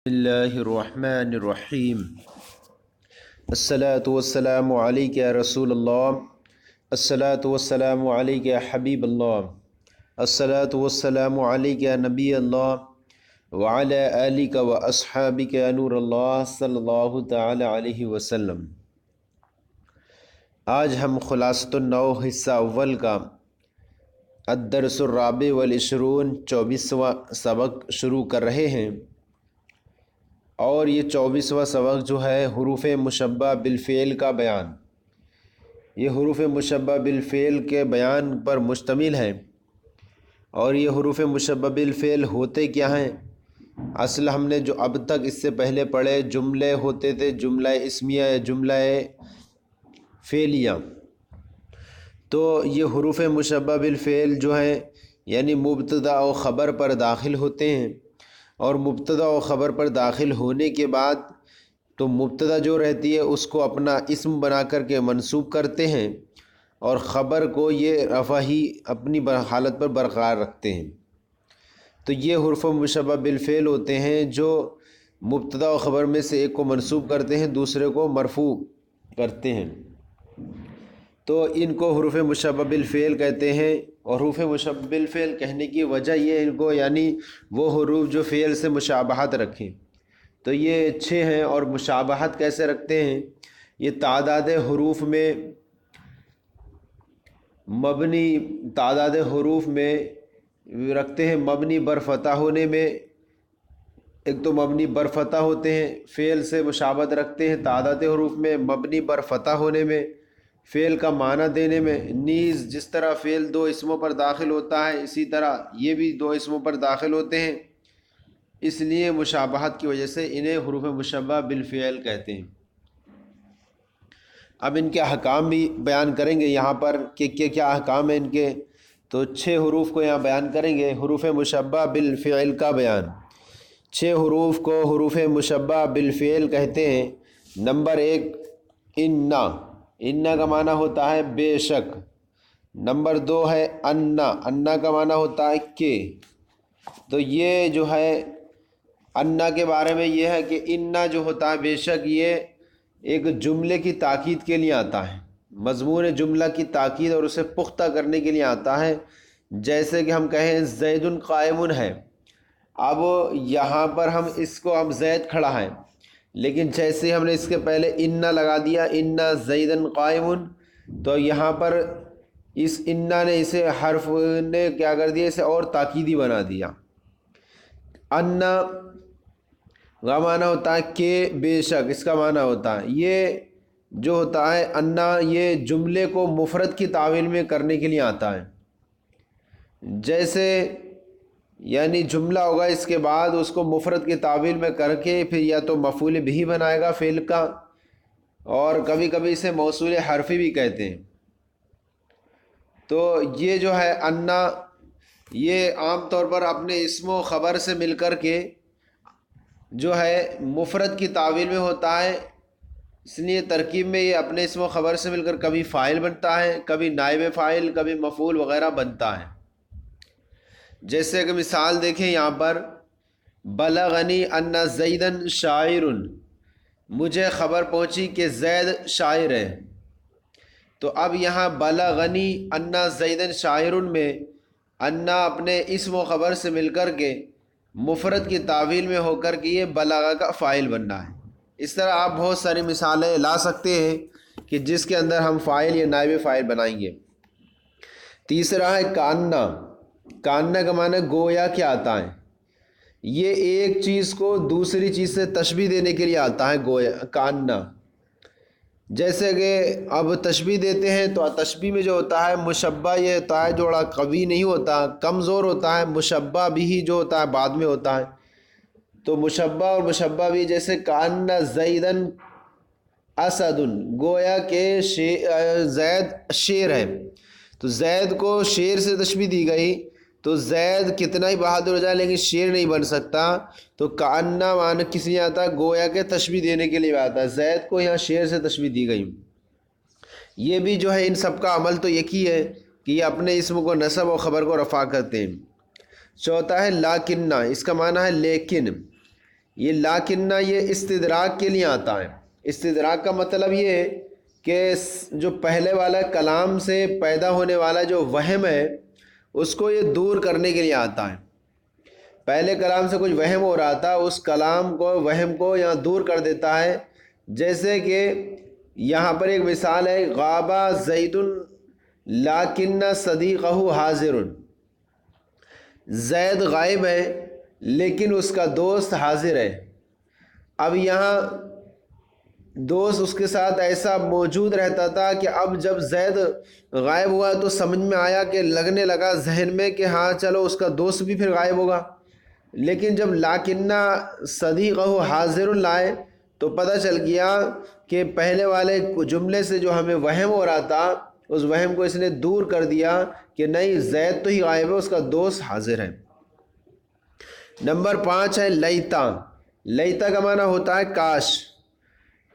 اللہ الرحمن الرحیم الصلاۃ والسلام علیک یا رسول اللہ، الصلاۃ والسلام علیک یا حبیب اللہ، الصلاۃ والسلام علیک یا نبی اللہ وعلی آلک و اصحابک یا نور اللہ صلی اللہ تعالی علیہ وسلم۔ آج ہم خلاصۃ النو حصہ اول کا الدرس الرابع والعشرون 24واں سبق شروع کر رہے ہیں، اور یہ 24واں سبق جو ہے حروف مشبہ بالفعل کا بیان، یہ حروف مشبہ بالفعل کے بیان پر مشتمل ہے۔ اور یہ حروف مشبہ بالفعل ہوتے کیا ہیں؟ اصل ہم نے جو اب تک اس سے پہلے پڑھے جملے ہوتے تھے، جملہ اسمیہ یا جملہ فعلیہ، تو یہ حروف مشبہ بالفعل جو ہیں یعنی مبتدا و خبر پر داخل ہوتے ہیں، اور مبتدا و خبر پر داخل ہونے کے بعد تو مبتدا جو رہتی ہے اس کو اپنا اسم بنا کر کے منسوب کرتے ہیں، اور خبر کو یہ رفعی اپنی حالت پر برقرار رکھتے ہیں۔ تو یہ حروف مشبہ بالفعل ہوتے ہیں جو مبتدا و خبر میں سے ایک کو منسوب کرتے ہیں، دوسرے کو مرفوع کرتے ہیں، تو ان کو حروف مشبہ بالفعل کہتے ہیں۔ اور حروف مشبہ بالفعل کہنے کی وجہ یہ ان کو یعنی وہ حروف جو فعل سے مشابہت رکھیں، تو یہ 6 ہیں۔ اور مشابہت کیسے رکھتے ہیں؟ یہ تعداد حروف میں مبنی تعداد حروف میں رکھتے ہیں، مبنی بر فتح ہونے میں، ایک تو مبنی بر فتح ہوتے ہیں فعل سے مشابہت رکھتے ہیں تعداد حروف میں، مبنی بر فتح ہونے میں، فعل کا معنی دینے میں، نیز جس طرح فعل 2 اسموں پر داخل ہوتا ہے اسی طرح یہ بھی 2 اسموں پر داخل ہوتے ہیں، اس لیے مشابہت کی وجہ سے انہیں حروف مشبہ بالفعل کہتے ہیں۔ اب ان کے احکام بھی بیان کریں گے یہاں پر کہ کیا احکام ہیں ان کے، تو 6 حروف کو یہاں بیان کریں گے۔ حروف مشبہ بالفعل کا بیان، 6 حروف کو حروف مشبہ بالفعل کہتے ہیں۔ نمبر 1 انا، انا کا معنی ہوتا ہے بے شک۔ نمبر 2 ہے انا، انا کا معنی ہوتا ہے کہ۔ تو یہ جو ہے انا کے بارے میں یہ ہے کہ انا جو ہوتا ہے بے شک، یہ ایک جملے کی تاکید کے لیے آتا ہے، مضمون جملہ کی تاکید اور اسے پختہ کرنے کے لیے آتا ہے۔ جیسے کہ ہم کہیں زید قائم ہے، اب یہاں پر ہم زید کھڑا ہے، لیکن جیسے ہم نے اس کے پہلے انا لگا دیا، انا زیدن قائم، تو یہاں پر اس انا نے اسے حرف نے کیا کر دیا، اسے اور تاکیدی بنا دیا۔ انا کا معنی ہوتا ہے کہ بے شک، اس کا معنی ہوتا ہے یہ جو ہوتا ہے انا، یہ جملے کو مفرد کی تعویل میں کرنے کے لیے آتا ہے۔ جیسے یعنی جملہ ہوگا، اس کے بعد اس کو مفرد کی تعویل میں کر کے پھر یا تو مفعول بھی بنائے گا فعل کا، اور کبھی کبھی اسے موصول حرفی بھی کہتے ہیں۔ تو یہ جو ہے انا، یہ عام طور پر اپنے اسم و خبر سے مل کر کے جو ہے مفرد کی تعویل میں ہوتا ہے، اس لیے ترکیب میں یہ اپنے اسم و خبر سے مل کر کبھی فاعل بنتا ہے، کبھی نائب فاعل، کبھی مفعول وغیرہ بنتا ہے۔ جیسے کہ مثال دیکھیں یہاں پر بلغنی ان زیدن شاعر، مجھے خبر پہنچی کہ زید شاعر ہے۔ تو اب یہاں بلغنی ان زیدن شاعر میں انا اپنے اسم و خبر سے مل کر کے مفرد کی تعویل میں ہو کر کے یہ بلغہ کا فاعل بننا ہے۔ اس طرح آپ بہت ساری مثالیں لا سکتے ہیں کہ جس کے اندر ہم فاعل یا نائب فاعل بنائیں گے۔ تیسرا ہے کاننا، کاننا کا معنی گویا کیا آتا ہے، یہ ایک چیز کو دوسری چیز سے تشبیہ دینے کے لیے آتا ہے گویا کاننا۔ جیسے کہ اب تشبیہ دیتے ہیں تو تشبیہ میں جو ہوتا ہے مشبہ یہ ہوتا ہے جوڑا قوی نہیں ہوتا، کمزور ہوتا ہے، مشبہ بھی جو ہوتا ہے بعد میں ہوتا ہے۔ تو مشبہ اور مشبہ بھی، جیسے کان زیدن اسد، گویا کہ زید شیر ہے، تو زید کو شیر سے تشبیہ دی گئی، تو زید کتنا ہی بہادر ہو جائے لیکن شیر نہیں بن سکتا۔ تو کاننا معنی کس لیے آتا ہے؟ گویا کہ تشبیہ دینے کے لیے آتا ہے، زید کو یہاں شیر سے تشبیہ دی گئی۔ یہ بھی جو ہے ان سب کا عمل تو ایک ہی ہے کہ یہ اپنے اسم کو نصب و خبر کو رفع کرتے ہیں۔ چوتھا ہے لاکننا، اس کا معنی ہے لیکن، یہ لاکنہ یہ استدراک کے لیے آتا ہے۔ استدراک کا مطلب یہ ہے کہ جو پہلے والا کلام سے پیدا ہونے والا جو وہم ہے اس کو یہ دور کرنے کے لیے آتا ہے۔ پہلے کلام سے کچھ وہم ہو رہا تھا، اس کلام کو وہم کو یہاں دور کر دیتا ہے۔ جیسے کہ یہاں پر ایک مثال ہے، غابہ زید لاکن صدیقہ حاضر، زید غائب ہے لیکن اس کا دوست حاضر ہے۔ اب یہاں دوست اس کے ساتھ ایسا موجود رہتا تھا کہ اب جب زید غائب ہوا تو سمجھ میں آیا کہ لگنے لگا ذہن میں کہ ہاں چلو اس کا دوست بھی پھر غائب ہوگا، لیکن جب لاکنہ صدیقہ حاضر لائے تو پتہ چل گیا کہ پہلے والے جملے سے جو ہمیں وہم ہو رہا تھا اس وہم کو اس نے دور کر دیا کہ نہیں، زید تو ہی غائب ہے، اس کا دوست حاضر ہے۔ نمبر 5 ہے لیتا۔ لیتا کا معنی ہوتا ہے کاش۔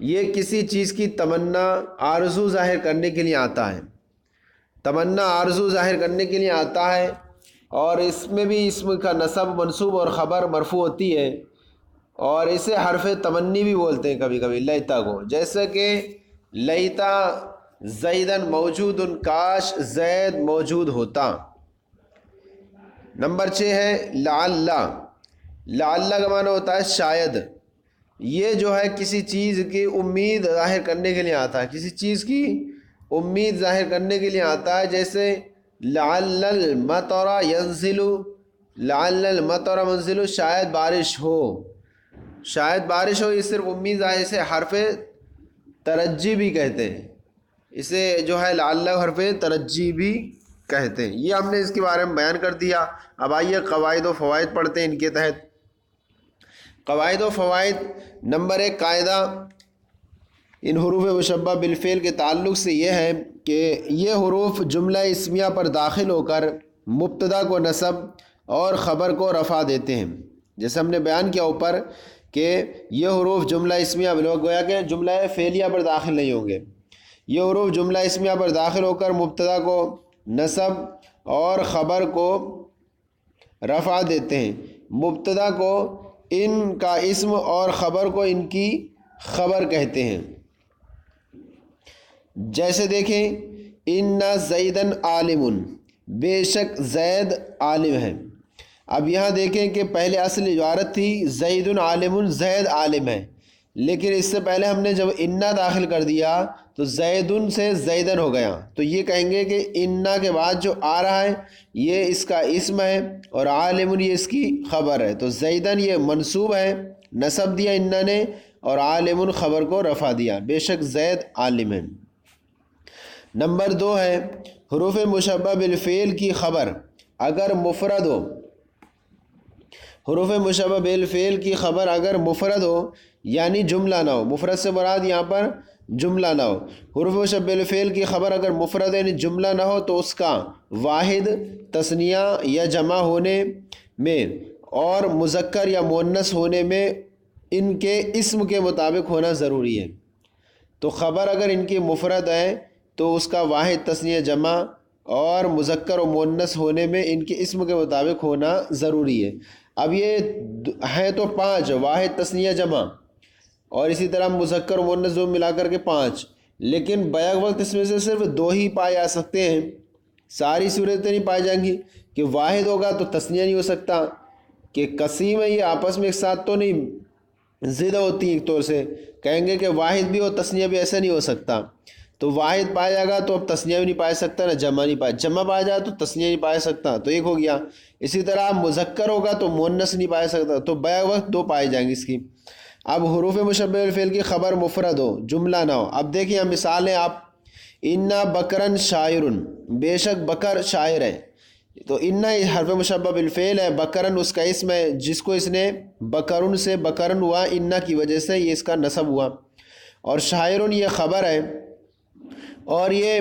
یہ کسی چیز کی تمنا آرزو ظاہر کرنے کے لیے آتا ہے، تمنا آرزو ظاہر کرنے کے لیے آتا ہے، اور اس میں بھی اسم کا نصب منصوب اور خبر مرفوع ہوتی ہے، اور اسے حرف تمنی بھی بولتے ہیں کبھی کبھی لیتا کو، جیسے کہ لیتا زیدن موجود، کاش زید موجود ہوتا۔ نمبر 6 ہے لعل۔ لعل کا معنی ہوتا ہے شاید۔ یہ جو ہے کسی چیز کی امید ظاہر کرنے کے لیے آتا ہے، کسی چیز کی امید ظاہر کرنے کے لیے آتا ہے، جیسے لعل المطر ینزل، لعل المطر منزل، شاید بارش ہو، شاید بارش ہو۔ یہ صرف امید ظاہر، سے حرف ترجی بھی کہتے ہیں، اسے جو ہے لعل حرف ترجی بھی کہتے ہیں۔ یہ ہم نے اس کے بارے میں بیان کر دیا۔ اب آئیے قواعد و فوائد پڑھتے ہیں ان کے تحت۔ قواعد و فوائد۔ نمبر 1 قاعدہ ان حروف مشبہ بالفعل کے تعلق سے یہ ہے کہ یہ حروف جملہ اسمیہ پر داخل ہو کر مبتدا کو نصب اور خبر کو رفع دیتے ہیں۔ جیسے ہم نے بیان کیا اوپر کہ یہ حروف جملہ اسمیہ گویا کہ جملہ فعلیہ پر داخل نہیں ہوں گے، یہ حروف جملہ اسمیہ پر داخل ہو کر مبتدا کو نصب اور خبر کو رفع دیتے ہیں۔ مبتدا کو ان کا اسم اور خبر کو ان کی خبر کہتے ہیں۔ جیسے دیکھیں ان زیدن عالم، بے شک زید عالم ہے۔ اب یہاں دیکھیں کہ پہلے اصل عبارت تھی زید عالم، زید عالم ہے، لیکن اس سے پہلے ہم نے جب انا داخل کر دیا تو زیدن سے زیدن ہو گیا، تو یہ کہیں گے کہ انا کے بعد جو آ رہا ہے یہ اس کا اسم ہے اور عالم یہ اس کی خبر ہے، تو زیدن یہ منصوب ہے، نصب دیا انا نے، اور عالم خبر کو رفع دیا، بے شک زید عالم ہے۔ نمبر 2 ہے حروف مشبہ بالفعل کی خبر اگر مفرد ہو، حروف مشبہ بالفعل کی خبر اگر مفرد ہو یعنی جملہ نہ ہو، مفرد سے مراد یہاں پر جملہ نہ ہو، حروف مشبہ بالفعل کی خبر اگر مفرد یعنی جملہ نہ ہو تو اس کا واحد، تثنیہ یا جمع ہونے میں اور مذکر یا مؤنث ہونے میں ان کے اسم کے مطابق ہونا ضروری ہے۔ تو خبر اگر ان کی مفرد ہے تو اس کا واحد، تثنیہ، جمع اور مذکر و مؤنث ہونے میں ان کے اسم کے مطابق ہونا ضروری ہے۔ اب یہ ہے تو 5، واحد، تثنیہ، جمع، اور اسی طرح مذکر و مؤنث دو ملا کر کے 5، لیکن بیک وقت اس میں سے صرف 2 ہی پائے جا سکتے ہیں، ساری صورتیں نہیں پائی جائیں گی کہ واحد ہوگا تو تثنیہ نہیں ہو سکتا، کہ قسیم ہے یہ آپس میں ایک ساتھ تو نہیں ضد ہوتی ایک طور سے، کہیں گے کہ واحد بھی ہو تثنیہ بھی، ایسا نہیں ہو سکتا، تو واحد پایا جائے گا تو اب تثنیہ بھی نہیں پا سکتا، نہ جمع نہیں پائے، جمع پایا جائے تو تثنیہ نہیں پا سکتا، تو ایک ہو گیا۔ اسی طرح مذکر ہوگا تو مؤنث نہیں پا سکتا، تو بیک وقت 2 پائے جائیں گے اس کی۔ اب حروف مشبہ بالفعل کی خبر مفرد ہو، جملہ نہ ہو۔ اب دیکھیں ہم مثالیں، آپ انا بکرن شاعرن، بے شک بکر شاعر ہے، تو انا حرف مشبہ بالفعل ہے، بکرن اس کا اسم ہے جس کو اس نے بکرن سے بکرن ہوا، انا کی وجہ سے یہ اس کا نصب ہوا، اور شاعرن یہ خبر ہے اور یہ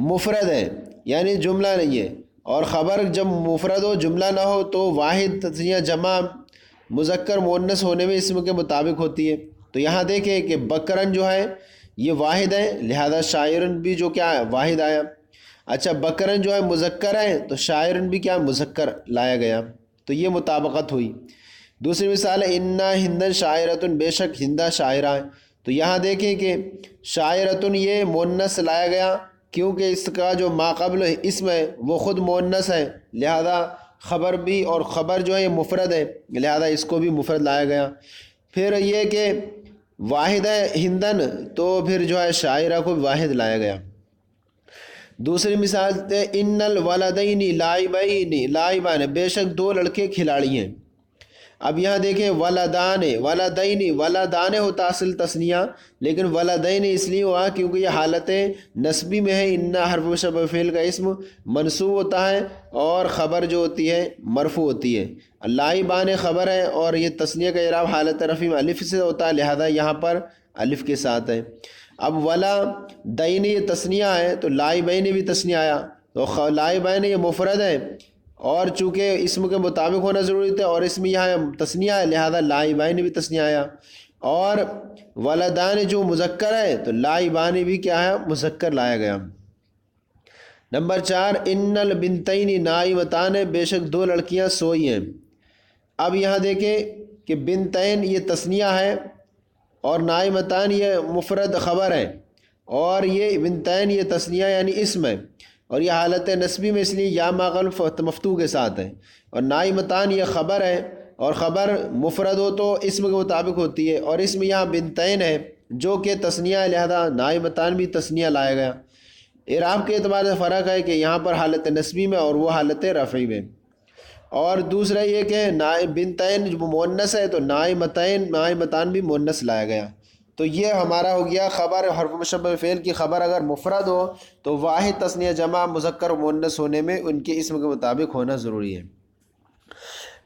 مفرد ہے یعنی جملہ نہیں ہے، اور خبر جب مفرد ہو جملہ نہ ہو تو واحد، تثنیہ، جمع، مذکر، مؤنث ہونے میں اسم کے مطابق ہوتی ہے۔ تو یہاں دیکھیں کہ بکرن جو ہے یہ واحد ہے، لہذا شاعرن بھی جو کیا ہے واحد آیا۔ اچھا بکرن جو ہے مذکر ہے تو شاعرن بھی کیا مذکر لایا گیا، تو یہ مطابقت ہوئی۔ دوسری مثال ہے انا ہندن شاعرتن، بے شک ہندہ شاعرہ ہیں۔ تو یہاں دیکھیں کہ شاعرتن یہ مونس لایا گیا کیونکہ اس کا جو ماقبل اسم ہے وہ خود مونس ہے، لہذا خبر بھی، اور خبر جو ہے یہ مفرد ہے، لہذا اس کو بھی مفرد لایا گیا۔ پھر یہ کہ واحد ہے ہندن، تو پھر جو ہے شاعرہ کو بھی واحد لایا گیا۔ دوسری مثال ہے ان الولدین لائبین، لائبان بے شک دو لڑکے کھلاڑی ہیں۔ اب یہاں دیکھیں ولدان، ولدین، ولدان ہوتا اصل تثنیہ، لیکن ولدین اس لیے ہوا کیونکہ یہ حالت نسبی میں ہے۔ انا حرف مشبہ فعل کا اسم منصوب ہوتا ہے اور خبر جو ہوتی ہے مرفوع ہوتی ہے۔ لائبان خبر ہے اور یہ تثنیہ کا اعراب حالت رفع میں الف سے ہوتا ہے، لہذا یہاں پر الف کے ساتھ ہے۔ اب ولا دین یہ تثنیہ ہے تو لائبین بھی تثنیہ آیا، تو لائبین یہ مفرد ہے اور چونکہ اسم کے مطابق ہونا ضروری تھا اور اس میں یہاں تثنیہ ہے، لہذا لائبین بھی تثنیہ آیا۔ اور ولدان جو مذکر ہے تو لائبان بھی کیا ہے، مذکر لایا گیا۔ نمبر 4 ان البنتین نائمتان، بے شک دو لڑکیاں سوئی ہیں۔ اب یہاں دیکھیں کہ بنتین یہ تثنیہ ہے اور نائمتان یہ مفرد خبر ہے، اور یہ بنتین یہ تثنیہ یعنی اسم ہے، اور یہ حالت نسبی میں اس لیے یا ماقبل مفتوح کے ساتھ ہے، اور نائمتان یہ خبر ہے اور خبر مفرد ہو تو اسم کے مطابق ہوتی ہے، اور اسم یہاں بنتین ہے جو کہ تثنیہ ہے، لہذا نائمتان بھی تثنیہ لایا گیا۔ اعراب کے اعتبار سے فرق ہے کہ یہاں پر حالت نسبی میں اور وہ حالت رفعی میں۔ اور دوسرا یہ کہ بنتین جو مونس ہے تو نائمتان بھی مونس لایا گیا۔ تو یہ ہمارا ہو گیا خبر حرف مشبہ فعل کی خبر اگر مفرد ہو تو واحد تثنیہ جمع مذکر و مؤنث ہونے میں ان کے اسم کے مطابق ہونا ضروری ہے۔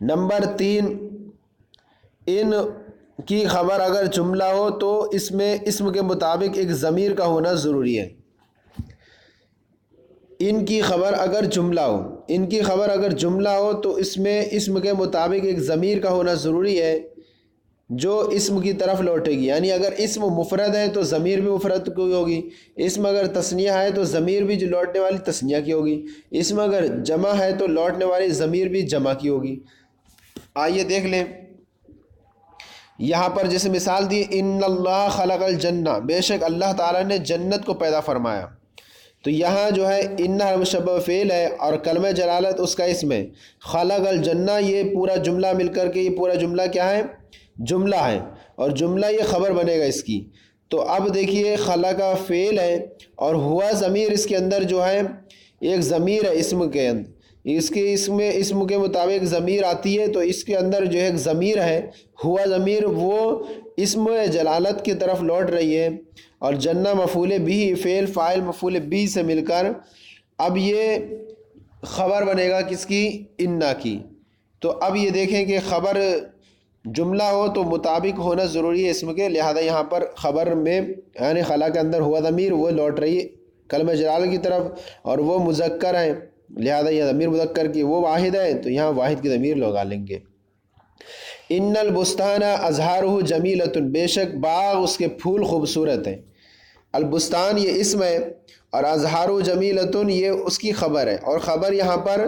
نمبر 3 ان کی خبر اگر جملہ ہو تو اس میں اسم کے مطابق ایک ضمیر کا ہونا ضروری ہے۔ ان کی خبر اگر جملہ ہو، ان کی خبر اگر جملہ ہو تو اس میں اسم کے مطابق ایک ضمیر کا ہونا ضروری ہے جو اسم کی طرف لوٹے گی، یعنی اگر اسم مفرد ہے تو ضمیر بھی مفرد کی ہوگی، اسم اگر تثنیہ ہے تو ضمیر بھی جو لوٹنے والی تثنیہ کی ہوگی، اسم اگر جمع ہے تو لوٹنے والی ضمیر بھی جمع کی ہوگی۔ آئیے دیکھ لیں یہاں پر جیسے مثال دی ان اللہ خلق الجنہ، بے شک اللہ تعالیٰ نے جنت کو پیدا فرمایا، تو یہاں جو ہے ان مشبہ فعل ہے اور کلمہ جلالت اس کا اسم ہے۔ خلق الجنہ یہ پورا جملہ مل کر کے یہ پورا جملہ کیا ہے، جملہ ہے، اور جملہ یہ خبر بنے گا اس کی۔ تو اب دیکھیے خلق کا فعل ہے اور ہوا ضمیر اس کے اندر جو ہے ایک ضمیر ہے اسم کے اندر، اس کے اسم کے مطابق ضمیر آتی ہے، تو اس کے اندر جو ہے ایک ضمیر ہے ہوا ضمیر، وہ اسم جلالت کی طرف لوٹ رہی ہے، اور جنہ مفعول بھی فعل فاعل مفعول بھی سے مل کر اب یہ خبر بنے گا کس کی، انا کی۔ تو اب یہ دیکھیں کہ خبر جملہ ہو تو مطابق ہونا ضروری ہے اسم کے، لہذا یہاں پر خبر میں یعنی خلا کے اندر ہوا ضمیر وہ لوٹ رہی ہے کلمہ جلال کی طرف، اور وہ مذکر ہے، لہذا یہ ضمیر مذکر کی وہ واحد ہے تو یہاں واحد کی ضمیر لگا لیں گے۔ ان البستان ازہارہ جمیلۃ، بے شک باغ اس کے پھول خوبصورت ہیں۔ البستان یہ اسم ہے اور ازہارہ جمیلۃ یہ اس کی خبر ہے، اور خبر یہاں پر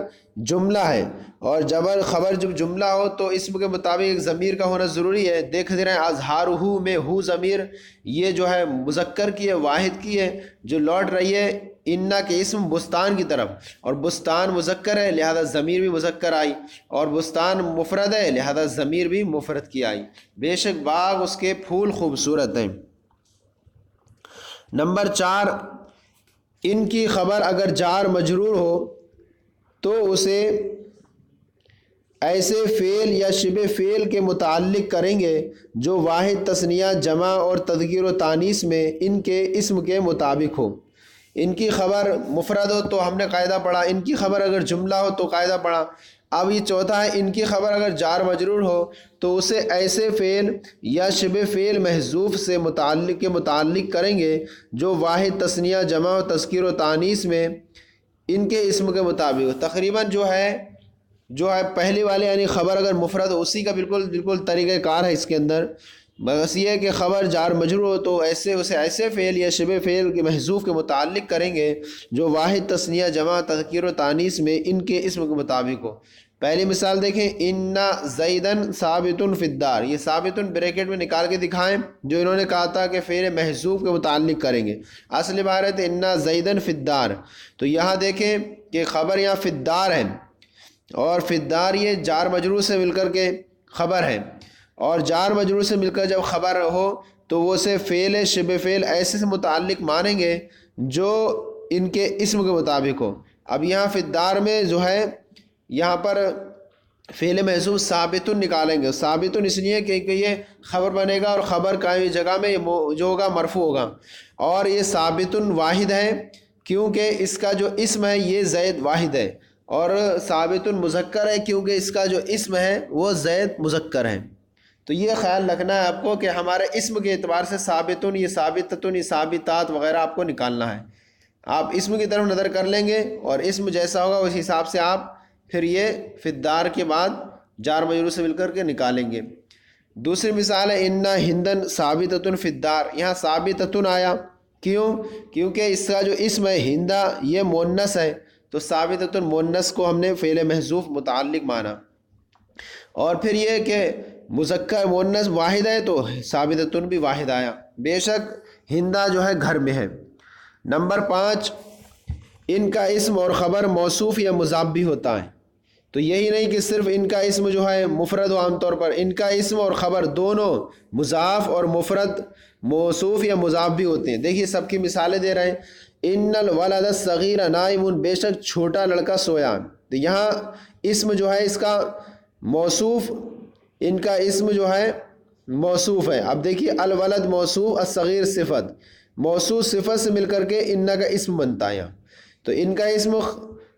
جملہ ہے، اور خبر جب جملہ ہو تو اسم کے مطابق ایک ضمیر کا ہونا ضروری ہے۔ دیکھ رہے ہیں ازہارہ میں ہو ضمیر یہ جو ہے مذکر کی ہے، واحد کی ہے، جو لوٹ رہی ہے انا کے اسم بستان کی طرف، اور بستان مذکر ہے لہذا ضمیر بھی مذکر آئی، اور بستان مفرد ہے لہذا ضمیر بھی مفرد کی آئی۔ بے شک باغ اس کے پھول خوبصورت ہیں۔ نمبر 4 ان کی خبر اگر جار مجرور ہو تو اسے ایسے فعل یا شبہ فعل کے متعلق کریں گے جو واحد تثنیہ جمع اور تذکیر و تانیث میں ان کے اسم کے مطابق ہو۔ ان کی خبر مفرد ہو تو ہم نے قاعدہ پڑھا، ان کی خبر اگر جملہ ہو تو قاعدہ پڑھا۔ اب یہ چوتھا ہے ان کی خبر اگر جار مجرور ہو تو اسے ایسے فعل یا شبہ فعل محذوف سے متعلق کریں گے جو واحد تثنیہ جمع و تذکیر و تانیث میں ان کے اسم کے مطابق۔ تقریباً جو ہے پہلی والے یعنی خبر اگر مفرد ہو اسی کا بالکل طریقہ کار ہے اس کے اندر، بس یہ ہے کہ خبر جار مجرور ہو تو اسے ایسے فعل یا شبہ فعل کے محذوف کے متعلق کریں گے جو واحد تثنیہ جمع تذکیر و تانیث میں ان کے اسم کے مطابق ہو۔ پہلی مثال دیکھیں، انا زیدن ثابتن فی الدار، یہ ثابتن بریکٹ میں نکال کے دکھائیں، جو انہوں نے کہا تھا کہ فعل محذوف کے متعلق کریں گے، اصل عبارت انا زیدن فی الدار، تو یہاں دیکھیں کہ خبر یہاں فی الدار ہے، اور فی الدار یہ جار مجرور سے مل کر کے خبر ہے، اور جار مجرور سے مل کر جب خبر ہو تو وہ سے فعل شبہ فعل ایسے سے متعلق مانیں گے جو ان کے اسم کے مطابق ہو۔ اب یہاں فی الدار میں جو ہے یہاں پر فعل محذوف ثابتن نکالیں گے، ثابتن اس لیے کہ یہ خبر بنے گا، اور خبر قائم جگہ میں جو ہوگا مرفوع ہوگا، اور یہ ثابتن واحد ہے کیونکہ اس کا جو اسم ہے یہ زید واحد ہے، اور ثابتن مذکر ہے کیونکہ اس کا جو اسم ہے وہ زید مذکر ہے۔ تو یہ خیال رکھنا ہے آپ کو کہ ہمارے اسم کے اعتبار سے ثابتن، یہ ثابتتن، یہ ثابتات وغیرہ آپ کو نکالنا ہے۔ آپ اسم کی طرف نظر کر لیں گے اور اسم جیسا ہوگا اس حساب سے آپ پھر یہ فی الدار کے بعد جار مجرور سے مل کر کے نکالیں گے۔ دوسری مثال ہے انا ہندن ثابتتن فی الدار، یہاں ثابتتن آیا کیونکہ اس کا جو اسم ہے ہندا یہ مونس ہے، تو ثابتتن مونس کو ہم نے فعل محذوف متعلق مانا، اور پھر یہ کہ مذکر مونس واحد ہے تو ثابتتن بھی واحد آیا، بے شک ہندا جو ہے گھر میں ہے۔ نمبر 5، ان کا اسم اور خبر موصوف یا مضاف بھی ہوتا ہے، تو یہی نہیں کہ صرف ان کا اسم جو ہے مفرد ہو، عام طور پر ان کا اسم اور خبر دونوں مضاف اور مفرد موصوف یا مضاف بھی ہوتے ہیں۔ دیکھیے سب کی مثالیں دے رہے ہیں، ان الولد الصغیر نائم، بے شک چھوٹا لڑکا سویا، تو یہاں اسم جو ہے اس کا موصوف، ان کا اسم جو ہے موصوف ہے۔ اب دیکھیے الولد موصوف، الصغیر صفت، موصوف صفت سے مل کر کے ان کا اسم بنتا ہے، تو ان کا اسم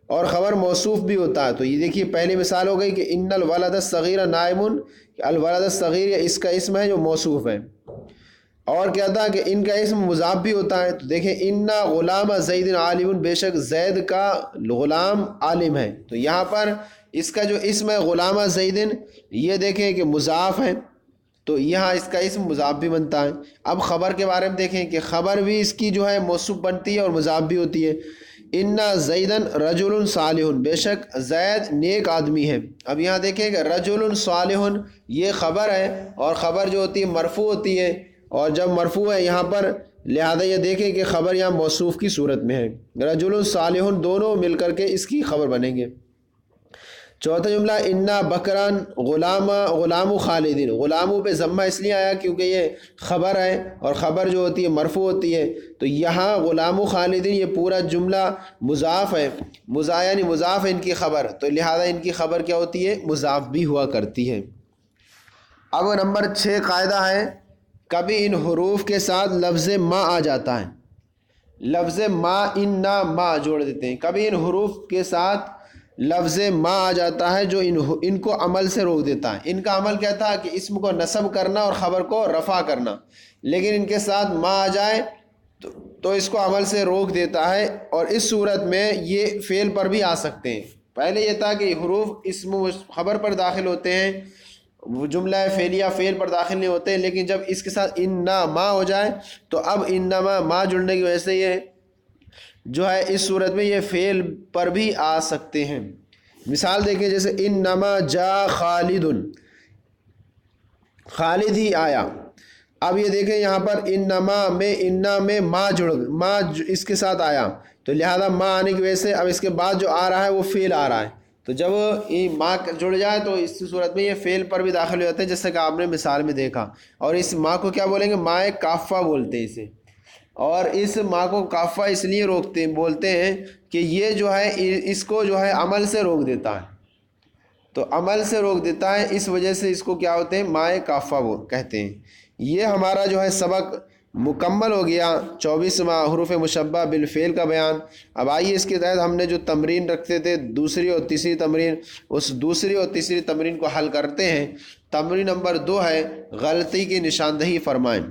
اور خبر موصوف بھی ہوتا ہے۔ تو یہ دیکھیے پہلی مثال ہو گئی کہ ان الولد الصغیر نائم، الولد الصغیر اس کا اسم ہے جو موصوف ہے، اور کیا تھا کہ ان کا اسم مضاف بھی ہوتا ہے، تو دیکھیں انا غلام زید عالم، بے شک زید کا غلام عالم ہے، تو یہاں پر اس کا جو اسم ہے غلام زید، یہ دیکھیں کہ مضاف ہے، تو یہاں اس کا اسم مضاف بھی بنتا ہے۔ اب خبر کے بارے میں دیکھیں کہ خبر بھی اس کی جو ہے موصوف بنتی ہے اور مضاف بھی ہوتی ہے۔ انا زیدن رجل صالح، بے شک زید نیک آدمی ہے۔ اب یہاں دیکھیں کہ رجل صالح یہ خبر ہے، اور خبر جو ہوتی ہے مرفوع ہوتی ہے، اور جب مرفوع ہے یہاں پر لہذا یہ دیکھیں کہ خبر یہاں موصوف کی صورت میں ہے، رجل صالح دونوں مل کر کے اس کی خبر بنیں گے۔ چوتھا جملہ انا بکران غلام خالدین، غلاموں پہ ضمہ اس لیے آیا کیونکہ یہ خبر ہے، اور خبر جو ہوتی ہے مرفوع ہوتی ہے، تو یہاں غلام خالدین یہ پورا جملہ مضاف ہے، یعنی مضاف ہے ان کی خبر، تو لہذا ان کی خبر کیا ہوتی ہے، مضاف بھی ہوا کرتی ہے۔ اب نمبر 6 قاعدہ ہے، کبھی ان حروف کے ساتھ لفظ ما آ جاتا ہے، لفظ ما، انا ما جوڑ دیتے ہیں، کبھی ان حروف کے ساتھ لفظ ما آ جاتا ہے جو ان کو عمل سے روک دیتا ہے۔ ان کا عمل کیا تھا کہ اسم کو نصب کرنا اور خبر کو رفع کرنا، لیکن ان کے ساتھ ما آ جائے تو اس کو عمل سے روک دیتا ہے، اور اس صورت میں یہ فعل پر بھی آ سکتے ہیں۔ پہلے یہ تھا کہ حروف اسم و خبر پر داخل ہوتے ہیں، وہ جملہ فعلیہ فعل پر داخل نہیں ہوتے، لیکن جب اس کے ساتھ انا ما ہو جائے تو اب انما ما جڑنے کی وجہ سے یہ جو ہے اس صورت میں یہ فعل پر بھی آ سکتے ہیں۔ مثال دیکھیں جیسے انما جا خالد، خالد ہی آیا۔ اب یہ دیکھیں یہاں پر انما میں انا میں ما اس کے ساتھ آیا، تو لہذا ما آنے کی وجہ سے اب اس کے بعد جو آ رہا ہے وہ فعل آ رہا ہے، تو جب ما جڑ جائے تو اس صورت میں یہ فعل پر بھی داخل ہو جاتے ہیں، جیسے کہ آپ نے مثال میں دیکھا۔ اور اس ما کو کیا بولیں گے، ما کافہ بولتے ہیں اسے، اور اس ما کو کافہ اس لیے بولتے ہیں کہ یہ جو ہے اس کو جو ہے عمل سے روک دیتا ہے، تو عمل سے روک دیتا ہے، اس وجہ سے اس کو کیا ہوتے ہیں، ما کافہ وہ کہتے ہیں۔ یہ ہمارا جو ہے سبق مکمل ہو گیا، 24واں حروف مشبہ بالفعل کا بیان۔ اب آئیے اس کے تحت ہم نے جو تمرین رکھتے تھے دوسری اور تیسری تمرین، اس دوسری اور تیسری تمرین کو حل کرتے ہیں۔ تمرین نمبر 2 ہے غلطی کی نشاندہی فرمائیں۔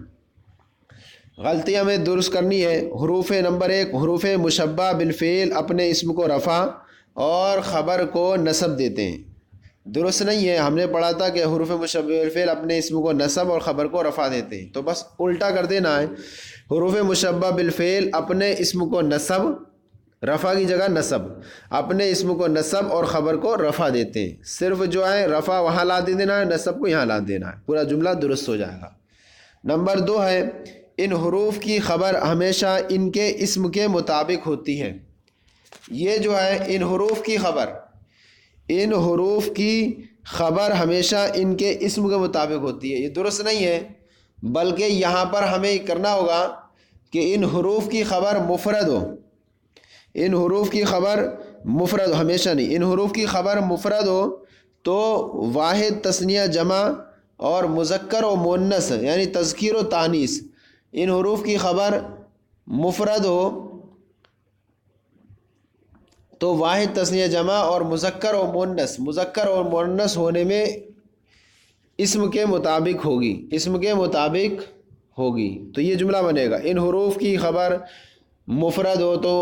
غلطی ہمیں درست کرنی ہے۔ حروف نمبر 1، حروف مشبہ بالفعل اپنے اسم کو رفع اور خبر کو نصب دیتے ہیں، درست نہیں ہے۔ ہم نے پڑھا تھا کہ حروف مشبہ بالفعل اپنے اسم کو نصب اور خبر کو رفع دیتے ہیں، تو بس الٹا کر دینا ہے۔ حروف مشبہ بالفعل اپنے اسم کو نصب رفع کی جگہ نصب، اپنے اسم کو نصب اور خبر کو رفع دیتے ہیں، صرف جو ہے رفع وہاں لا دینا ہے، نصب کو یہاں لا دینا ہے، پورا جملہ درست ہو جائے گا۔ نمبر 2 ہے ان حروف کی خبر ہمیشہ ان کے اسم کے مطابق ہوتی ہے۔ یہ جو ہے ان حروف کی خبر ہمیشہ ان کے اسم کے مطابق ہوتی ہے، یہ درست نہیں ہے، بلکہ یہاں پر ہمیں کرنا ہوگا کہ ان حروف کی خبر مفرد ہو، ان حروف کی خبر مفرد ہو، ہمیشہ نہیں، ان حروف کی خبر مفرد ہو تو واحد تثنیہ جمع اور مذکر و مؤنث یعنی تذکیر و تانیث، ان حروف کی خبر مفرد ہو تو واحد تثنیہ جمع اور مذکر و مؤنث ہونے میں اسم کے مطابق ہوگی، تو یہ جملہ بنے گا ان حروف کی خبر مفرد ہو تو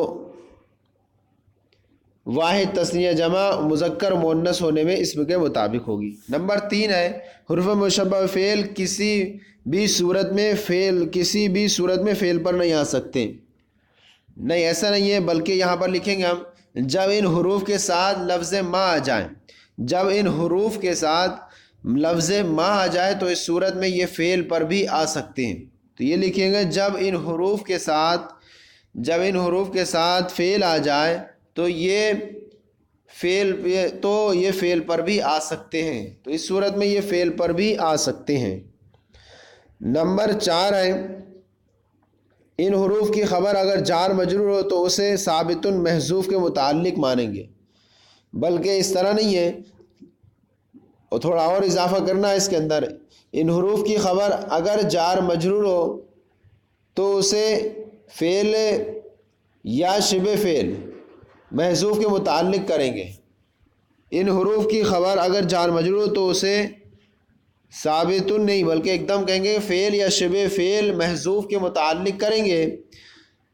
واحد تثنیہ جمع مذکر مؤنث ہونے میں اسم کے مطابق ہوگی۔ نمبر 3 ہے حروف مشبہ فعل کسی بھی صورت میں فعل پر نہیں آ سکتے، نہیں ایسا نہیں ہے، بلکہ یہاں پر لکھیں گے ہم جب ان حروف کے ساتھ لفظ ما آ جائیں، جب ان حروف کے ساتھ لفظ ما آ جائے تو اس صورت میں یہ فعل پر بھی آ سکتے ہیں، تو یہ لکھیں گے جب ان حروف کے ساتھ فعل آ جائے تو یہ فعل پر بھی آ سکتے ہیں، تو اس صورت میں یہ فعل پر بھی آ سکتے ہیں۔ نمبر 4 ہے ان حروف کی خبر اگر جار مجرور ہو تو اسے ثابت محذوف کے متعلق مانیں گے، بلکہ اس طرح نہیں ہے، اور تھوڑا اور اضافہ کرنا ہے اس کے اندر، ان حروف کی خبر اگر جار مجرور ہو تو اسے فعل یا شبہ فعل محذوف کے متعلق کریں گے، ان حروف کی خبر اگر جار مجرور ہو تو اسے ثابت نہیں بلکہ ایک دم کہیں گے فعل یا شبہ فعل محذوف کے متعلق کریں گے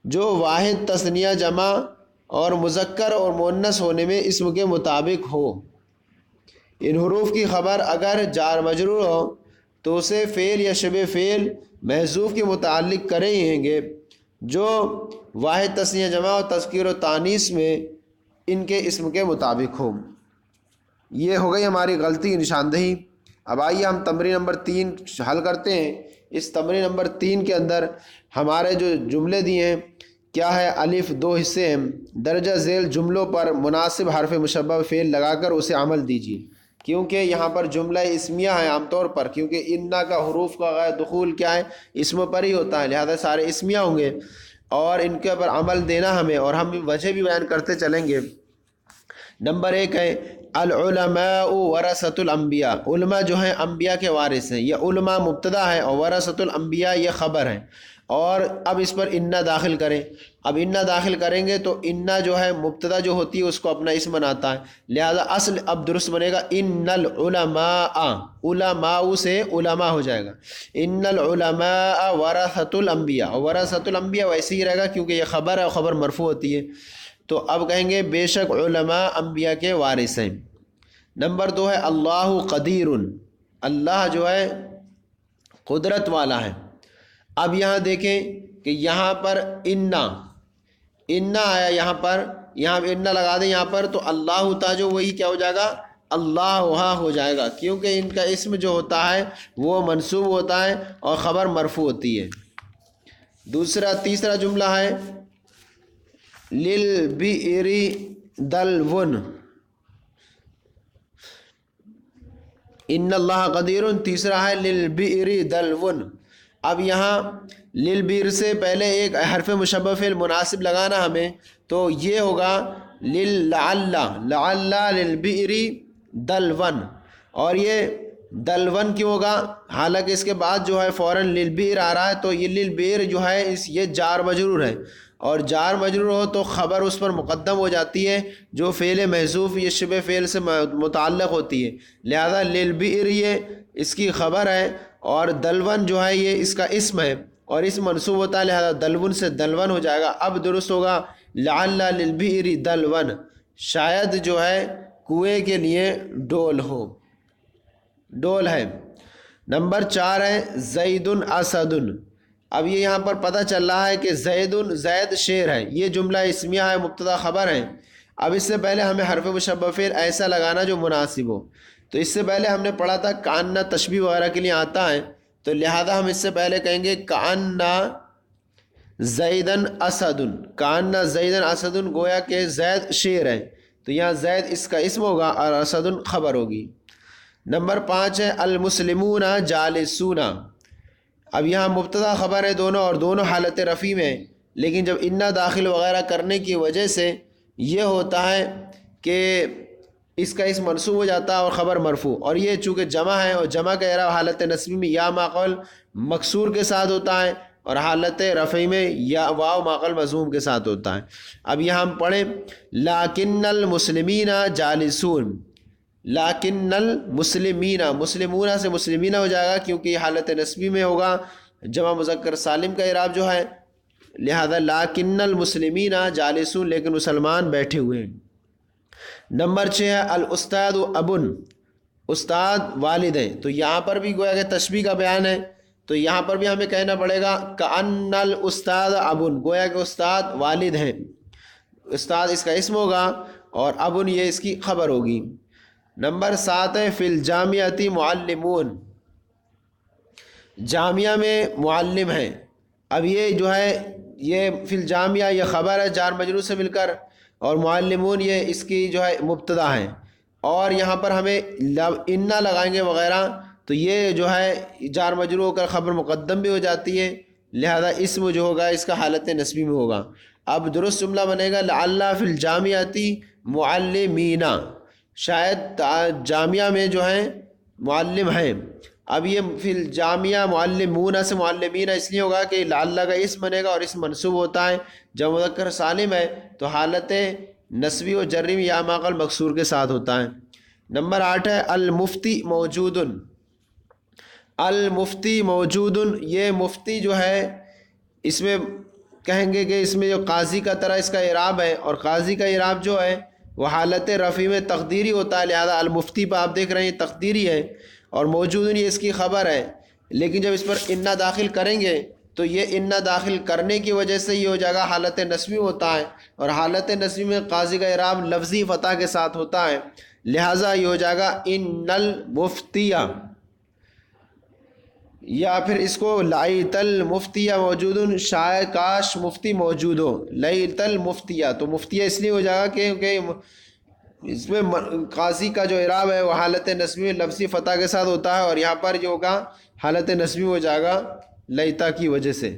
جو واحد تثنیہ جمع اور مذکر اور مؤنث ہونے میں اسم کے مطابق ہو۔ ان حروف کی خبر اگر جار مجرور ہو تو اسے فعل یا شبہ فعل محذوف کے متعلق کریں گے جو واحد تثنیہ جمع اور تذکیر و تانیث میں ان کے اسم کے مطابق ہو۔ یہ ہو گئی ہماری غلطی کی نشاندہی۔ اب آئیے ہم تمرین نمبر 3 حل کرتے ہیں۔ اس تمرین نمبر 3 کے اندر ہمارے جو جملے دیے ہیں کیا ہے، الف 2 حصے ہیں، درجہ ذیل جملوں پر مناسب حرف مشبہ فعل لگا کر اسے عمل دیجیے، کیونکہ یہاں پر جملہ اسمیہ ہے عام طور پر، کیونکہ انا کا حروف کا غیر دخول کیا ہے، اسم پر ہی ہوتا ہے، لہذا سارے اسمیہ ہوں گے اور ان کے اوپر عمل دینا ہمیں، اور ہم وجہ بھی بیان کرتے چلیں گے۔ نمبر 1 ہے العلماء ورثۃ الانبیاء، علماء جو ہیں انبیاء کے وارث ہیں، یہ علماء مبتدا ہے اور ورثۃ الانبیاء یہ خبر ہے، اور اب اس پر انا داخل کریں، اب انا داخل کریں گے تو انا جو ہے مبتدا جو ہوتی ہے اس کو اپنا اسم بناتا ہے، لہذا اصل اب درست بنے گا ان العلماء، علماء سے علماء ہو جائے گا، ان العلماء ورثۃ الانبیاء، ورثۃ الانبیاء ویسے ہی رہے گا کیونکہ یہ خبر ہے اور خبر مرفوع ہوتی ہے، تو اب کہیں گے بے شک علماء انبیاء کے وارث ہیں۔ نمبر 2 ہے اللہ قدیر، اللہ جو ہے قدرت والا ہے۔ اب یہاں دیکھیں کہ یہاں پر انا آیا، یہاں پر انا لگا دیں یہاں پر، تو اللہ تا جو وہی کیا ہو جائے گا، اللہ وہاں ہو جائے گا، کیونکہ ان کا اسم جو ہوتا ہے وہ منصوب ہوتا ہے اور خبر مرفوع ہوتی ہے۔ تیسرا جملہ ہے للبئر دلون، ان اللہ قدیر، تیسرا ہے للبئر دلون۔ اب یہاں للبئر سے پہلے ایک حرف مشبہ فعل مناسب لگانا ہمیں، تو یہ ہوگا لعل للبئر دلون، اور یہ دلون کیوں ہوگا، حالانکہ اس کے بعد جو ہے فوراً للبئر آ رہا ہے، تو یہ للبئر جو ہے یہ جار مجرور ہے، اور جار مجرور ہو تو خبر اس پر مقدم ہو جاتی ہے جو فعل محذوف یہ شبہ فعل سے متعلق ہوتی ہے، لہذا للبئر یہ اس کی خبر ہے، اور دلون جو ہے یہ اس کا اسم ہے اور اسم منصوب ہوتا ہے، لہذا دلون سے دلون ہو جائے گا۔ اب درست ہوگا لعل للبئر دلون، شاید جو ہے کنویں کے لیے ڈول ہے۔ نمبر 4 ہے زید اسد، اب یہ یہاں پر پتہ چل رہا ہے کہ زید شیر ہے، یہ جملہ اسمیہ ہے، مبتدا خبر ہے۔ اب اس سے پہلے ہمیں حرف مشبہ فعل ایسا لگانا جو مناسب ہو۔ تو اس سے پہلے ہم نے پڑھا تھا کأن تشبیہ وغیرہ کے لیے آتا ہے، تو لہذا ہم اس سے پہلے کہیں گے کأن زیدن اسد، کأن زیدن اسد، گویا کہ زید شیر ہے، تو یہاں زید اس کا اسم ہوگا اور اسد خبر ہوگی۔ نمبر 5 ہے المسلمون جالسون۔ اب یہاں مبتدا خبر ہے دونوں، اور دونوں حالت رفع میں، لیکن جب انا داخل وغیرہ کرنے کی وجہ سے یہ ہوتا ہے کہ اس کا اسم منصوب ہو جاتا ہے اور خبر مرفوع، اور یہ چونکہ جمع ہے اور جمع کا اعراب حالت نصبی میں یا ماقبل مکسور کے ساتھ ہوتا ہے اور حالت رفعی میں یا واو ماقبل مضموم کے ساتھ ہوتا ہے۔ اب یہاں ہم پڑھیں لاکن المسلمین جالسون، لاکن المسلمین، مسلمون سے مسلمین ہو جائے گا کیونکہ یہ حالت نصبی میں ہوگا، جمع مذکر سالم کا اعراب جو ہے، لہذا لاکن المسلمین جالسون، لیکن مسلمان بیٹھے ہوئے ہیں۔ نمبر 6 ہے الاستاد ابن، استاد والد ہیں، تو یہاں پر بھی گویا کہ تشبیہ کا بیان ہے، تو یہاں پر بھی ہمیں کہنا پڑے گا کأن الاستاد ابن، گویا کہ استاد والد ہیں، استاد اس کا اسم ہوگا اور ابن یہ اس کی خبر ہوگی۔ نمبر 7 ہے فی الجامعۃ معلمون، جامعہ میں معلم ہیں۔ اب یہ جو ہے یہ فی الجامعہ یہ خبر ہے جار مجرور سے مل کر، اور معلمون یہ اس کی جو ہے مبتدا ہے، اور یہاں پر ہمیں انا لگائیں گے وغیرہ تو یہ جو ہے جار مجرور ہو کر خبر مقدم بھی ہو جاتی ہے، لہذا اسم جو ہوگا اس کا حالت نصبی میں ہوگا۔ اب درست جملہ بنے گا لعل فی الجامعۃ معلمین، شاید جامعہ میں جو ہے معلم ہیں۔ اب یہ فی الجامعہ معلمون سے معلمین اس لیے ہوگا کہ لعل کا اسم بنے گا اور اسم منصوب ہوتا ہے، جب مذکر سالم ہے تو حالت نصبی و جری میں یا ماقبل مکسور کے ساتھ ہوتا ہے۔ نمبر 8 ہے المفتی موجود، المفتی موجود، یہ مفتی جو ہے اس میں کہیں گے کہ اس میں جو قاضی کا طرح اس کا اعراب ہے، اور قاضی کا اعراب جو ہے وہ حالت رفع میں تقدیری ہوتا ہے، لہذا المفتی پہ آپ دیکھ رہے ہیں تقدیری ہے، اور موجود یہ اس کی خبر ہے، لیکن جب اس پر انا داخل کریں گے تو یہ انا داخل کرنے کی وجہ سے یہ ہو جائے گا حالت نصبی ہوتا ہے، اور حالت نصبی میں قاضی کا اعراب لفظی فتح کے ساتھ ہوتا ہے، لہٰذا یہ ہو جائے گا ان المفتیہ، یا پھر اس کو لعیت المفتیہ موجود، شاید کاش مفتی موجود ہو، لعیت المفتیہ، تو مفتیہ اس لیے ہو جائے گا کیونکہ اس میں قاضی کا جو اعراب ہے وہ حالت نصبی میں لفظی فتح کے ساتھ ہوتا ہے، اور یہاں پر جو ہوگا حالت نصبی ہو جائے گا لیتا کی وجہ سے۔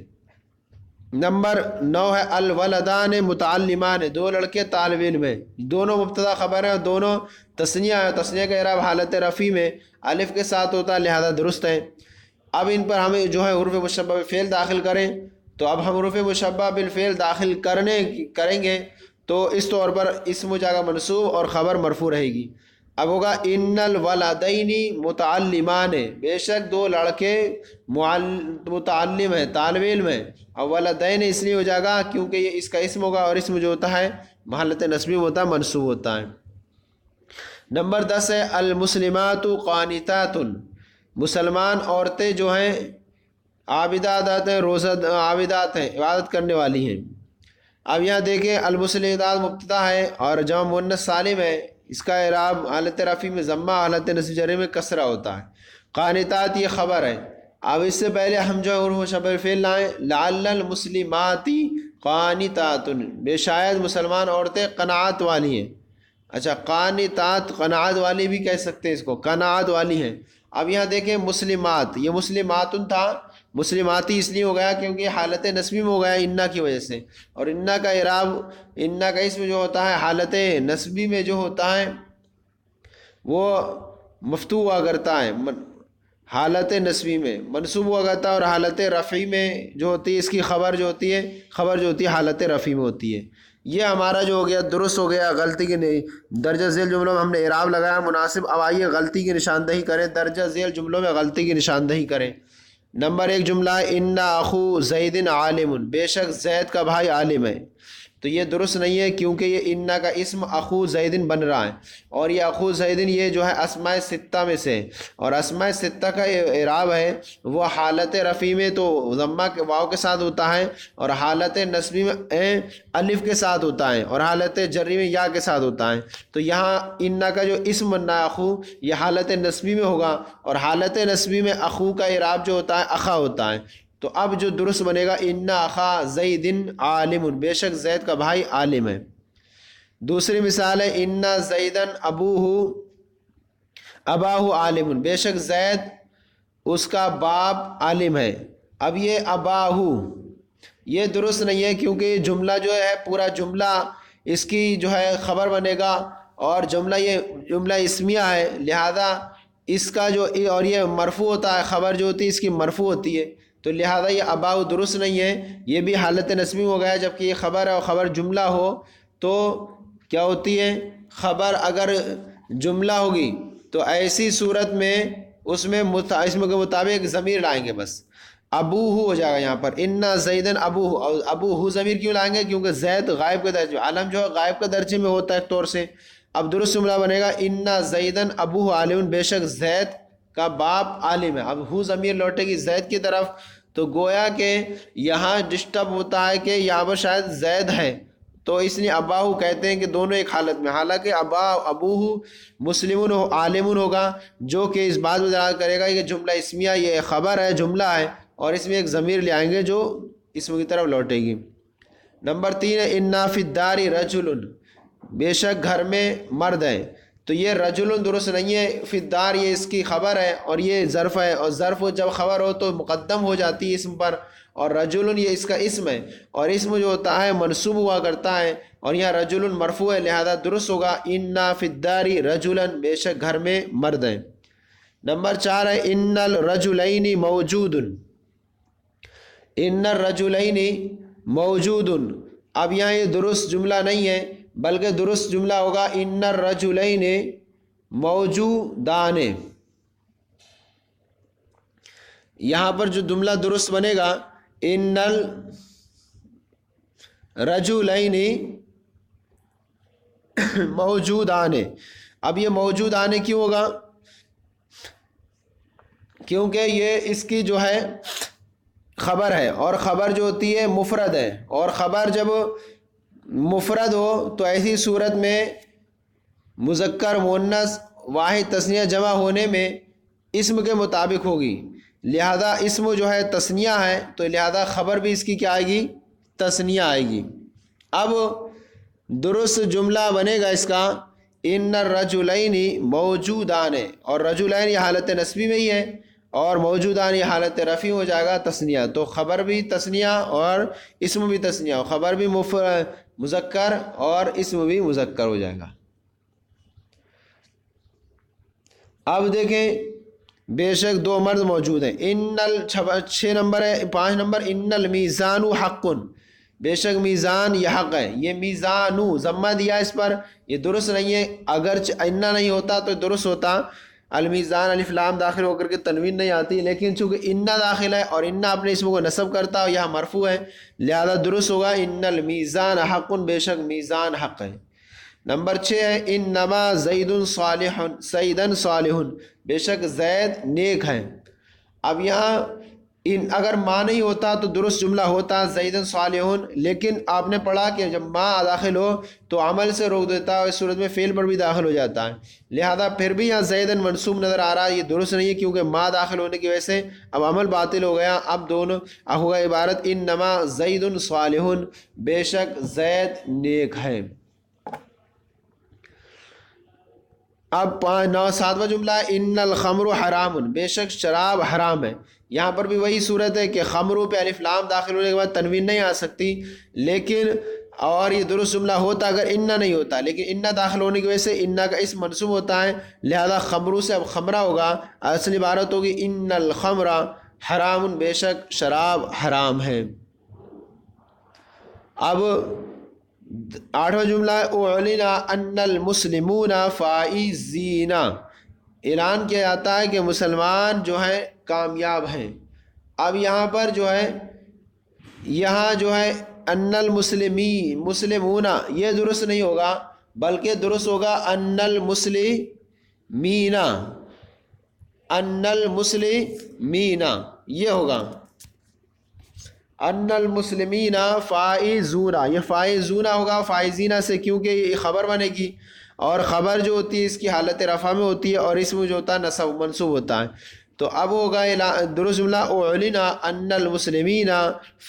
نمبر 9 ہے الولدان متعلمان، دو لڑکے طالب علم ہیں، دونوں مبتدا خبر ہیں اور دونوں تثنیہ ہے، تثنیہ کا اعراب حالت رفع میں الف کے ساتھ ہوتا ہے، لہذا درست ہے۔ اب ان پر ہمیں جو ہے حروف مشبہ بالفعل داخل کریں، تو اب ہم حروف مشبہ بالفعل داخل کریں گے تو اس طور پر اسم جگہ منصوب اور خبر مرفوع رہے گی۔ اب ہوگا ان الولدین متعلمان، بے شک دو لڑکے متعلم ہیں، طالب علم ہیں، اور ولدین اس لیے ہو جائے گا کیونکہ یہ اس کا اسم ہوگا، اور اسم جو ہوتا ہے حالت نصبی ہوتا ہے، منصوب ہوتا ہے۔ نمبر 10 ہے المسلمات قانتات، مسلمان عورتیں جو ہیں عابدات ہیں، روزہ عابدات ہیں، عبادت کرنے والی ہیں۔ اب یہاں دیکھیں المسلمات مبتدا ہے اور جمع مؤنث سالم ہے، اس کا اعراب حالت رفع میں ضمہ، حالت نصب جری میں کسرہ ہوتا ہے۔ قانتات یہ خبر ہے۔ اب اس سے پہلے ہم جو ہے حروف مشبہ فعل لائیں، لعل المسلمات قانتات، بے شاید مسلمان عورتیں قناعت والی ہیں۔ اچھا قانتات قناعت والی بھی کہہ سکتے ہیں، اس کو قناعت والی ہیں۔ اب یہاں دیکھیں مسلمات، یہ مسلماتن تھا، مسلماتی اس لیے ہو گیا کیونکہ حالت نصبی میں ہو گیا انا کی وجہ سے، اور انا کا اعراب انا کا اسم جو ہوتا ہے حالت نصبی میں جو ہوتا ہے وہ مفتوح ہوا کرتا ہے، حالت نصبی میں منصوب ہوا کرتا ہے، اور حالت رفعی میں جو ہوتی ہے اس کی خبر جو ہوتی ہے حالت رفعی میں ہوتی ہے۔ یہ ہمارا جو ہو گیا درست ہو گیا، غلطی کے درجہ ذیل جملوں میں ہم نے اعراب لگایا مناسب۔ اب آئیے غلطی کی نشاندہی کریں، درجہ ذیل جملوں میں غلطی کی نشاندہی کریں۔ نمبر 1 جملہ ان اخو زید عالم، بے شک زید کا بھائی عالم ہے۔ تو یہ درست نہیں ہے، کیونکہ یہ انا کا اسم اخو زیدن بن رہا ہے، اور یہ اخو زیدن یہ جو ہے اسماء ستہ میں سے، اور اسماء ستہ کا اعراب ہے وہ حالت رفع میں تو ضمہ کے واو کے ساتھ ہوتا ہے، اور حالت نصبی میں الف کے ساتھ ہوتا ہے، اور حالت جری میں یا کے ساتھ ہوتا ہے۔ تو یہاں انا کا جو اسم بننا ہے اخو، یہ حالت نصبی میں ہوگا، اور حالت نصبی میں اخو کا اعراب جو ہوتا ہے اخا ہوتا ہے۔ تو اب جو درست بنے گا انا اخا زیدن عالم، بے شک زید کا بھائی عالم ہے۔ دوسری مثال ہے انا زیدن اباہ عالم، بے شک زید اس کا باپ عالم ہے۔ اب یہ اباہ یہ درست نہیں ہے، کیونکہ یہ جملہ جو ہے پورا جملہ اس کی جو ہے خبر بنے گا، اور یہ جملہ اسمیہ ہے، لہذا اس کا جو اور یہ مرفوع ہوتا ہے، خبر جو ہوتی ہے اس کی مرفوع ہوتی ہے، تو لہذا یہ اباہ درست نہیں ہے، یہ بھی حالت نصبی ہو گیا، جبکہ یہ خبر ہے اور خبر جملہ ہو تو کیا ہوتی ہے؟ خبر اگر جملہ ہوگی تو ایسی صورت میں اس میں اسم کے مطابق ضمیر لائیں گے، بس ابوہ ہو جائے گا یہاں پر انا زیدن ابوہ، اور ابوہ ضمیر کیوں لائیں گے؟ کیونکہ زید غائب کے درجے، عالم جو ہے غائب کے درجے میں ہوتا ہے ایک طور سے۔ اب درست جملہ بنے گا انا زیدن ابوہ عالم، بے شک زید کا باپ عالم ہے۔ اب ہو ضمیر لوٹے گی زید کی طرف، تو گویا کہ یہاں ڈسٹرب ہوتا ہے کہ یہاں پر شاید زید ہے، تو اس لیے اباہو کہتے ہیں کہ دونوں ایک حالت میں، حالانکہ ابوہ مسلمون عالمون ہوگا، جو کہ اس بات میں دلالت کرے گا کہ جملہ اسمیہ یہ خبر ہے، جملہ ہے، اور اس میں ایک ضمیر لے آئیں گے جو اسم کی طرف لوٹے گی۔ نمبر 3 ہے انا فی الدار رجل، بے شک گھر میں مرد ہے، تو یہ رجل درست نہیں ہے، فی الدار یہ اس کی خبر ہے اور یہ ظرف ہے، اور ظرف جب خبر ہو تو مقدم ہو جاتی ہے اسم پر، اور رجل یہ اس کا اسم ہے، اور اسم جو ہوتا ہے منصوب ہوا کرتا ہے، اور یہاں رجل مرفوع ہے، لہذا درست ہوگا انا فی الدار رجلا، بے شک گھر میں مرد ہے۔ نمبر 4 ہے ان الرجلین موجود، ان الرجلین موجود، اب یہاں یہ درست جملہ نہیں ہے، بلکہ درست جملہ ہوگا ان الرجلین موجودان۔ یہاں پر جو جملہ درست بنے گا ان الرجلین موجودان۔ اب یہ موجودان کیوں ہوگا؟ کیونکہ یہ اس کی جو ہے خبر ہے، اور خبر جو ہوتی ہے مفرد ہے، اور خبر جب مفرد ہو تو ایسی صورت میں مذکر مؤنث واحد تثنیہ جمع ہونے میں اسم کے مطابق ہوگی، لہذا اسم جو ہے تثنیہ ہے، تو لہذا خبر بھی اس کی کیا آئے گی؟ تثنیہ آئے گی۔ اب درست جملہ بنے گا اس کا ان الرجلین موجودان، اور رجلین یہ حالت نصبی میں ہی ہے، اور موجودان یہ حالت رفع ہو جائے گا تثنیہ، تو خبر بھی تثنیہ اور اسم بھی تثنیہ، خبر بھی مذکر اور اسم بھی مذکر ہو جائے گا۔ اب دیکھیں بے شک 2 مرد موجود ہیں، 6 نمبر ہے، 5 نمبر ان المیزان حق، بے شک میزان یہ حق ہے، یہ میزانو ضمہ دیا اس پر، یہ درست نہیں ہے، اگرچہ انا نہیں ہوتا تو درست ہوتا، المیزان الف لام داخل ہو کر کے تنوین نہیں آتی، لیکن چونکہ انا داخل ہے اور انا اپنے اسم کو نصب کرتا ہے، یہاں مرفوع ہے، لہذا درست ہوگا ان المیزان حق، بے شک میزان حق ہے۔ نمبر 6 ہے انما زید صالح، سیدن صالح، بے شک زید نیک ہے۔ اب یہاں اگر ما نہیں ہوتا تو درست جملہ ہوتا زیدن صالح، لیکن آپ نے پڑھا کہ جب ما داخل ہو تو عمل سے روک دیتا ہے، اور اس صورت میں فعل پر بھی داخل ہو جاتا ہے، لہذا پھر بھی یہاں زیدن منصوب نظر آ رہا ہے، یہ درست نہیں ہے، کیونکہ ما داخل ہونے کی وجہ سے اب عمل باطل ہو گیا، اب دونوں ہوگا عبارت انما زید صالح، بے شک زید نیک ہے۔ اب 7واں جملہ ہے ان الخمر حرام، بے شک شراب حرام ہے۔ یہاں پر بھی وہی صورت ہے کہ خمروں پہ الف لام داخل ہونے کے بعد تنوین نہیں آ سکتی، لیکن اور یہ درست جملہ ہوتا اگر انا نہیں ہوتا، لیکن انا داخل ہونے کی وجہ سے انا کا اسم منصوب ہوتا ہے، لہذا خمروں سے اب خمرہ ہوگا، اصل عبارت ہوگی ان الخمر حرام، بے شک شراب حرام ہے۔ اب 8واں جملہ ہے اعلن ان المسلمون فائزین، اعلان کیا جاتا ہے کہ مسلمان جو ہیں کامیاب ہیں۔ اب یہاں پر جو ہے ان مسلمون یہ درست نہیں ہوگا، بلکہ درست ہوگا ان المسلمین، ان المسلمین یہ ہوگا، ان المسلمین فائزون، یہ فائزون ہوگا فائزین سے، کیونکہ یہ خبر بنے گی، اور خبر جو ہوتی ہے اس کی حالت رفع میں ہوتی ہے، اور اسم جو ہوتا ہے نصب منصوب ہوتا ہے۔ تو اب ہوگا درست جملہ اعلنا ان المسلمین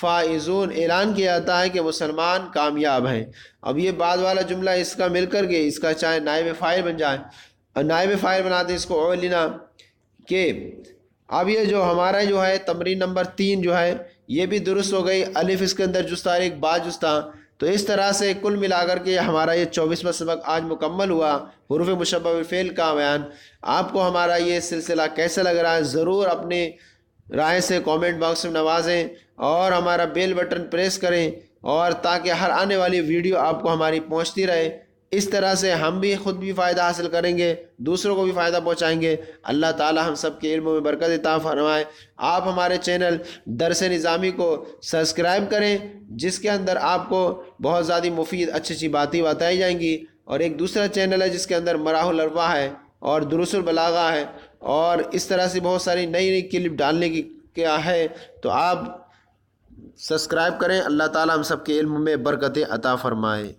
فائزون، اعلان کیا جاتا ہے کہ مسلمان کامیاب ہیں۔ اب یہ بعد والا جملہ اس کا مل کر کے اس کا چاہے نائب فاعل بن جائے، اور نائب فاعل بناتے ہیں اس کو اعلنا کہ اب یہ جو ہمارا جو ہے تمرین نمبر 3 جو ہے یہ بھی درست ہو گئی، الف اس کے اندر جستا ایک با جستا۔ تو اس طرح سے کل ملا کر کے ہمارا یہ 24واں سبق آج مکمل ہوا، حروف مشبہ بالفعل کا بیان۔ آپ کو ہمارا یہ سلسلہ کیسا لگ رہا ہے ضرور اپنی رائے سے کامنٹ باکس میں نوازیں، اور ہمارا بیل بٹن پریس کریں، اور تاکہ ہر آنے والی ویڈیو آپ کو ہماری پہنچتی رہے۔ اس طرح سے ہم بھی خود بھی فائدہ حاصل کریں گے، دوسروں کو بھی فائدہ پہنچائیں گے۔ اللہ تعالی ہم سب کے علم میں برکت عطا فرمائے۔ آپ ہمارے چینل درس نظامی کو سبسکرائب کریں، جس کے اندر آپ کو بہت زیادہ مفید اچھی اچھی باتیں بتائی جائیں گی، اور ایک دوسرا چینل ہے جس کے اندر مراح الاربع ہے اور دروس البلاغہ ہے، اور اس طرح سے بہت ساری نئی نئی کلپ ڈالنے کی کیا ہے، تو آپ سبسکرائب کریں۔ اللہ تعالی ہم سب کے علم میں برکت عطا فرمائے۔